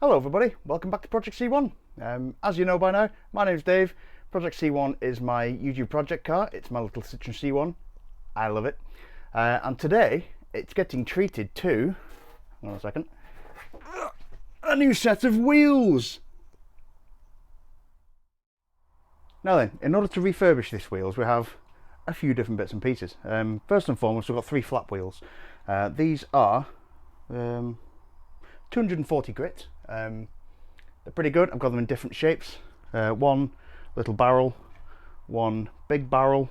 Hello everybody, welcome back to Project C1. As you know by now, my name's Dave. Project C1 is my YouTube project car. It's my little Citroen C1. I love it. And today, it's getting treated to, hold on a second, a new set of wheels. Now then, in order to refurbish these wheels, we have a few different bits and pieces. First and foremost, we've got 3 flap wheels. These are 240 grit. They're pretty good. I've got them in different shapes. One little barrel, one big barrel,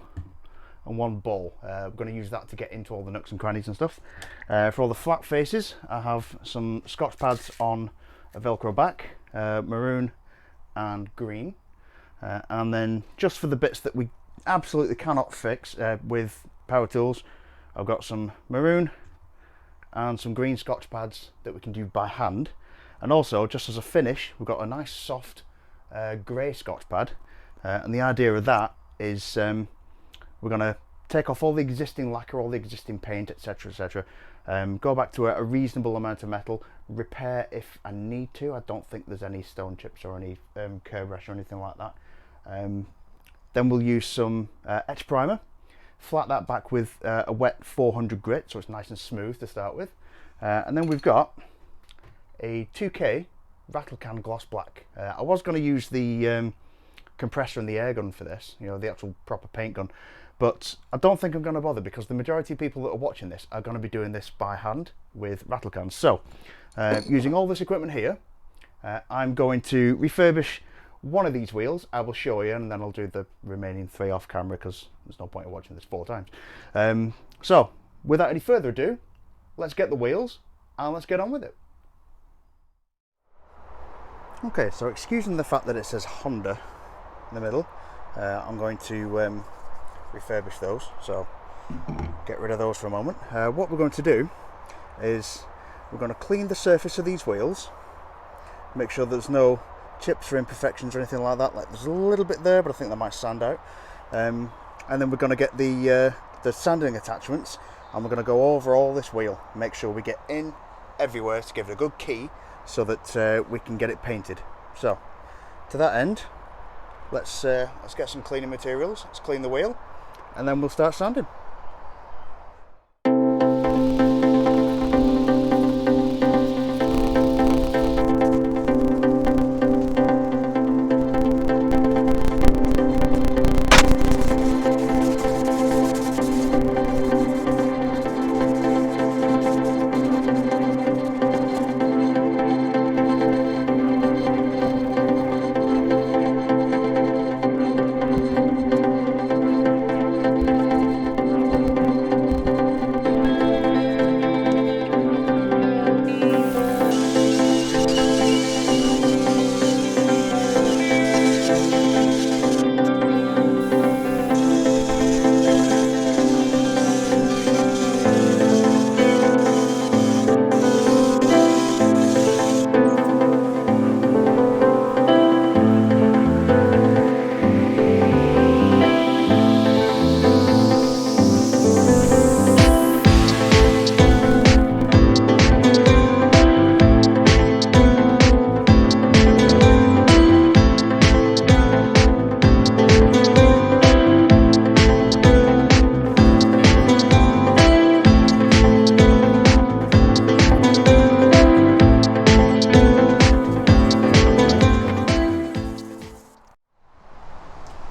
and one ball. I'm going to use that to get into all the nooks and crannies and stuff. For all the flat faces, I have some scotch pads on a Velcro back, maroon and green. And then just for the bits that we absolutely cannot fix with power tools, I've got some maroon and some green scotch pads that we can do by hand. And also, just as a finish, we've got a nice soft grey scotch pad. And the idea of that is we're going to take off all the existing lacquer, all the existing paint, etc, etc. Go back to a reasonable amount of metal, repair if I need to. I don't think there's any stone chips or any curb rash or anything like that. Then we'll use some etch primer, flat that back with a wet 400 grit so it's nice and smooth to start with. And then we've got a 2K rattle can gloss black. I was going to use the compressor and the air gun for this, you know, the actual proper paint gun, but I don't think I'm going to bother because the majority of people that are watching this are going to be doing this by hand with rattle cans. So using all this equipment here, I'm going to refurbish one of these wheels. I will show you and then I'll do the remaining 3 off camera because there's no point in watching this 4 times. So without any further ado, let's get the wheels and let's get on with it. Okay, so excusing the fact that it says Honda in the middle, I'm going to refurbish those, so get rid of those for a moment. What we're going to do is we're going to clean the surface of these wheels, make sure there's no chips or imperfections or anything like that. Like there's a little bit there, but I think that might sand out. And then we're going to get the sanding attachments and we're going to go over all this wheel, make sure we get in everywhere to give it a good key so that we can get it painted. So to that end, let's get some cleaning materials, let's clean the wheel and then we'll start sanding.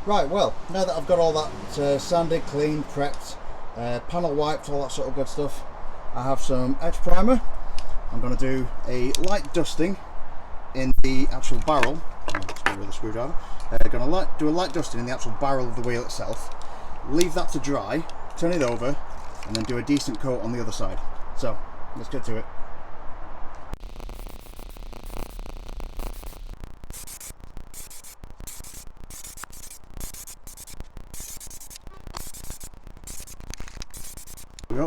Right, well, now that I've got all that sanded, cleaned, prepped, panel wiped, all that sort of good stuff, I have some etch primer. I'm going to do a light dusting in the actual barrel. Let's go with the screwdriver. Going to do a light dusting in the actual barrel of the wheel itself. Leave that to dry, turn it over, and then do a decent coat on the other side. So, let's get to it.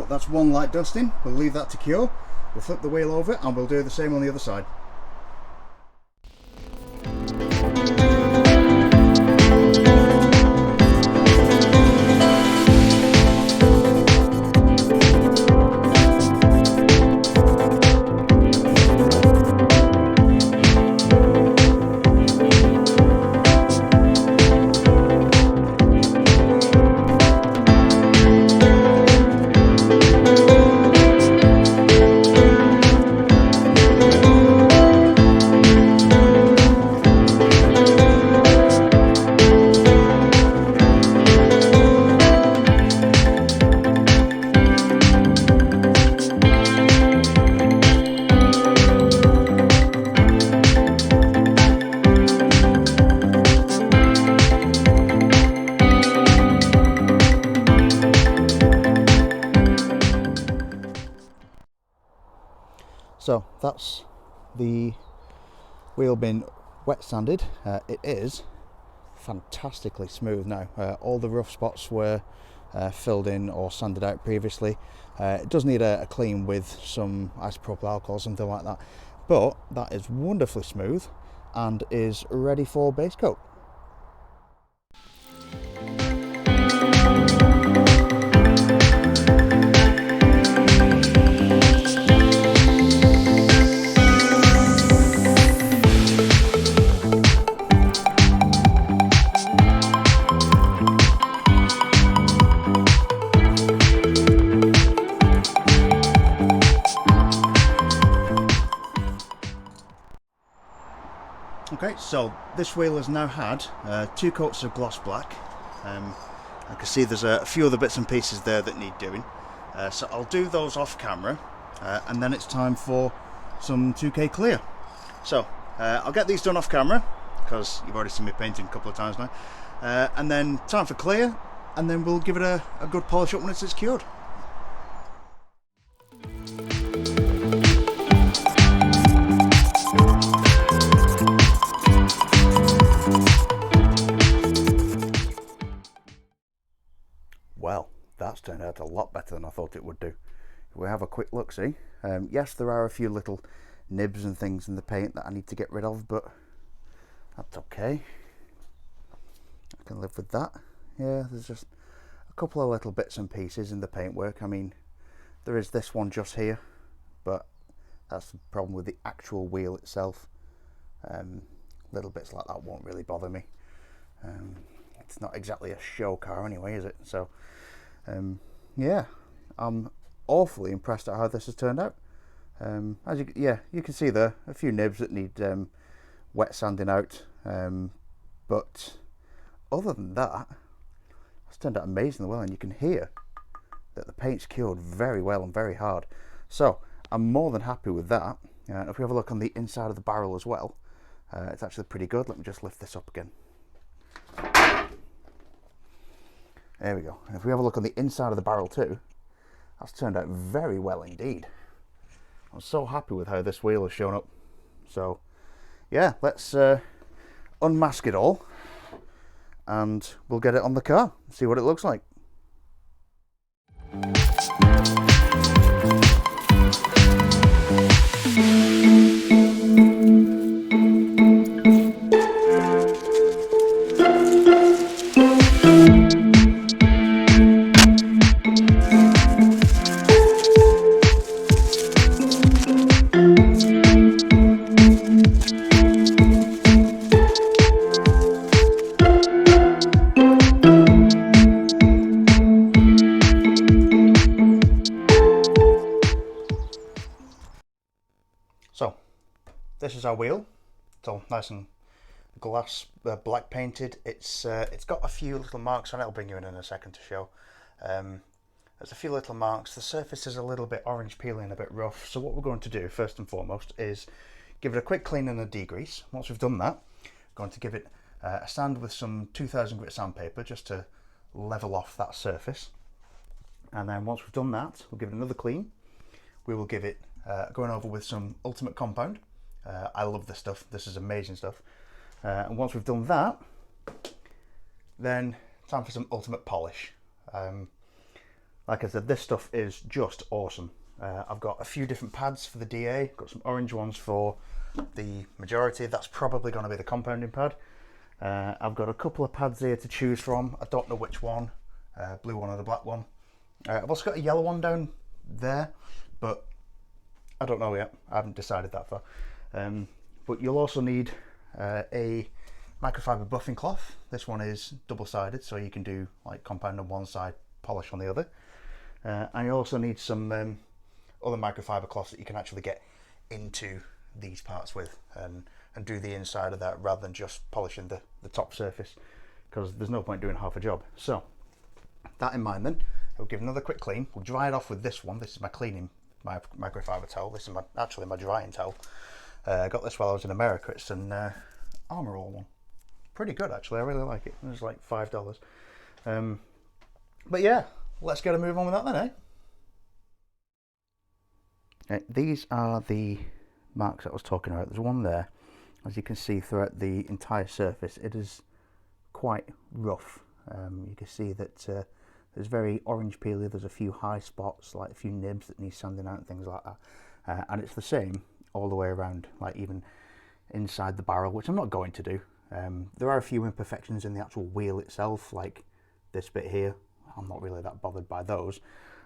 That's one light dusting. We'll leave that to cure. We'll flip the wheel over and we'll do the same on the other side. So that's the wheel been wet sanded. It is fantastically smooth now. All the rough spots were filled in or sanded out previously. It does need a clean with some isopropyl alcohol or something like that, but that is wonderfully smooth and is ready for base coat. Okay, so this wheel has now had 2 coats of gloss black. I can see there's a few other bits and pieces there that need doing. So I'll do those off camera, and then it's time for some 2K clear. So I'll get these done off camera, because you've already seen me painting a couple of times now. And then time for clear, and then we'll give it a good polish up when it's cured. Well, that's turned out a lot better than I thought it would do. If we have a quick look, see, yes, there are a few little nibs and things in the paint that I need to get rid of, but that's okay. I can live with that. Yeah, there's just a couple of little bits and pieces in the paintwork. I mean, there is this one just here, but that's the problem with the actual wheel itself. Little bits like that won't really bother me. It's not exactly a show car anyway, is it? So yeah, I'm awfully impressed at how this has turned out. As you can see there, a few nibs that need wet sanding out, but other than that, it's turned out amazingly well, and you can hear that the paint's cured very well and very hard. So I'm more than happy with that. If we have a look on the inside of the barrel as well, it's actually pretty good. Let me just lift this up again. There we go. And if we have a look on the inside of the barrel too, that's turned out very well indeed. I'm so happy with how this wheel has shown up. So yeah, let's unmask it all and we'll get it on the car and see what it looks like. So this is our wheel. It's all nice and glass black painted. It's got a few little marks on it. I'll bring you in a second to show. There's a few little marks. The surface is a little bit orange peeling, a bit rough. So what we're going to do first and foremost is give it a quick clean and a degrease. Once we've done that, we're going to give it a sand with some 2000 grit sandpaper just to level off that surface. And then once we've done that, we'll give it another clean. We will give it going over with some ultimate compound. I love this stuff. This is amazing stuff. And once we've done that, then time for some ultimate polish. Like I said, this stuff is just awesome. I've got a few different pads for the DA. Got some orange ones for the majority. That's probably going to be the compounding pad. I've got a couple of pads here to choose from. I don't know which one, blue one or the black one. I've also got a yellow one down there, but I don't know yet. I haven't decided that far. But you'll also need a microfiber buffing cloth. This one is double-sided, so you can do like compound on one side, polish on the other. And you also need some other microfiber cloths that you can actually get into these parts with and do the inside of that rather than just polishing the top surface, because there's no point doing half a job. So that in mind, then we'll give another quick clean. We'll dry it off with this one. This is my cleaning microfiber towel. This is actually my drying towel. I got this while I was in America. It's an Armor All one. Pretty good actually. I really like it. It was like $5. But yeah, let's get a move on with that then, eh? These are the marks I was talking about. There's one there, as you can see throughout the entire surface. It is quite rough. You can see that there's very orange peely. There's a few high spots, like a few nibs that need sanding out and things like that. And it's the same all the way around, like even inside the barrel, which I'm not going to do. There are a few imperfections in the actual wheel itself, like this bit here. I'm not really that bothered by those,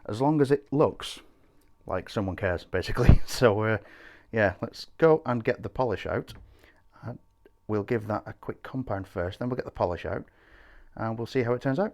as long as it looks like someone cares, basically. So yeah, let's go and get the polish out. We'll give that a quick compound first, then we'll get the polish out and we'll see how it turns out.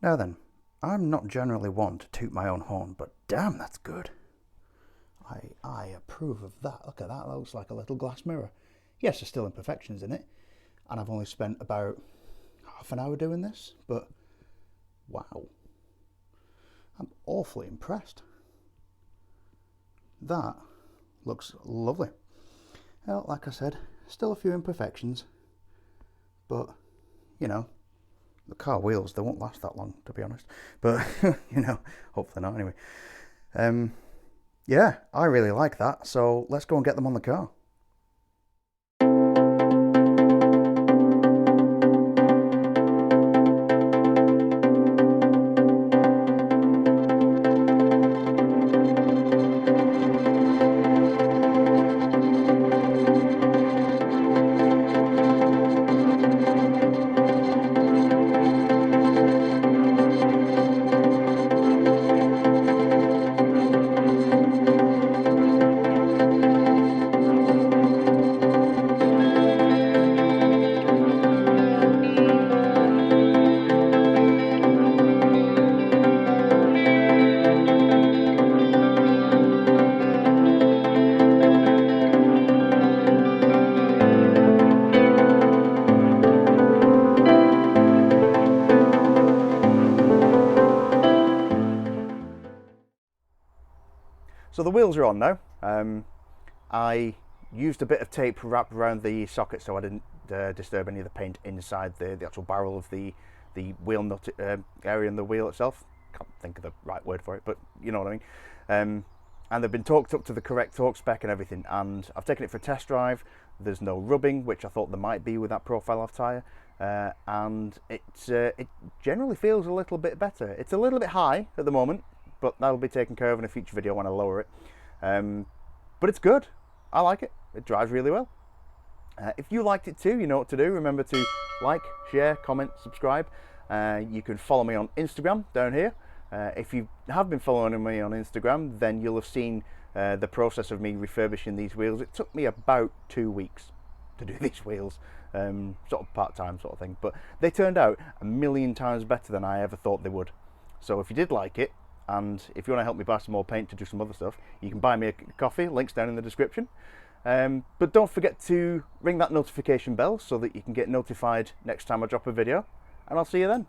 Now then, I'm not generally one to toot my own horn, but damn, that's good. I approve of that. Look at that, that looks like a little glass mirror. Yes, there's still imperfections in it, and I've only spent about half an hour doing this, but wow. I'm awfully impressed. That looks lovely. Well, like I said, still a few imperfections, but, you know, the car wheels, they won't last that long, to be honest. But, you know, hopefully not anyway. Yeah, I really like that, so let's go and get them on the car. So the wheels are on now. I used a bit of tape wrapped around the socket so I didn't disturb any of the paint inside the actual barrel of the wheel nut area in the wheel itself. Can't think of the right word for it, but you know what I mean. And they've been torqued up to the correct torque spec and everything, and I've taken it for a test drive. There's no rubbing, which I thought there might be with that profile off tyre, and it generally feels a little bit better. It's a little bit high at the moment, but that'll be taken care of in a future video when I lower it. But it's good. I like it. It drives really well. If you liked it too, you know what to do. Remember to like, share, comment, subscribe. You can follow me on Instagram down here. If you have been following me on Instagram, then you'll have seen the process of me refurbishing these wheels. It took me about 2 weeks to do these wheels, sort of part-time sort of thing, but they turned out a million times better than I ever thought they would. So if you did like it, and if you want to help me buy some more paint to do some other stuff, you can buy me a coffee, links down in the description. But don't forget to ring that notification bell so that you can get notified next time I drop a video, and I'll see you then.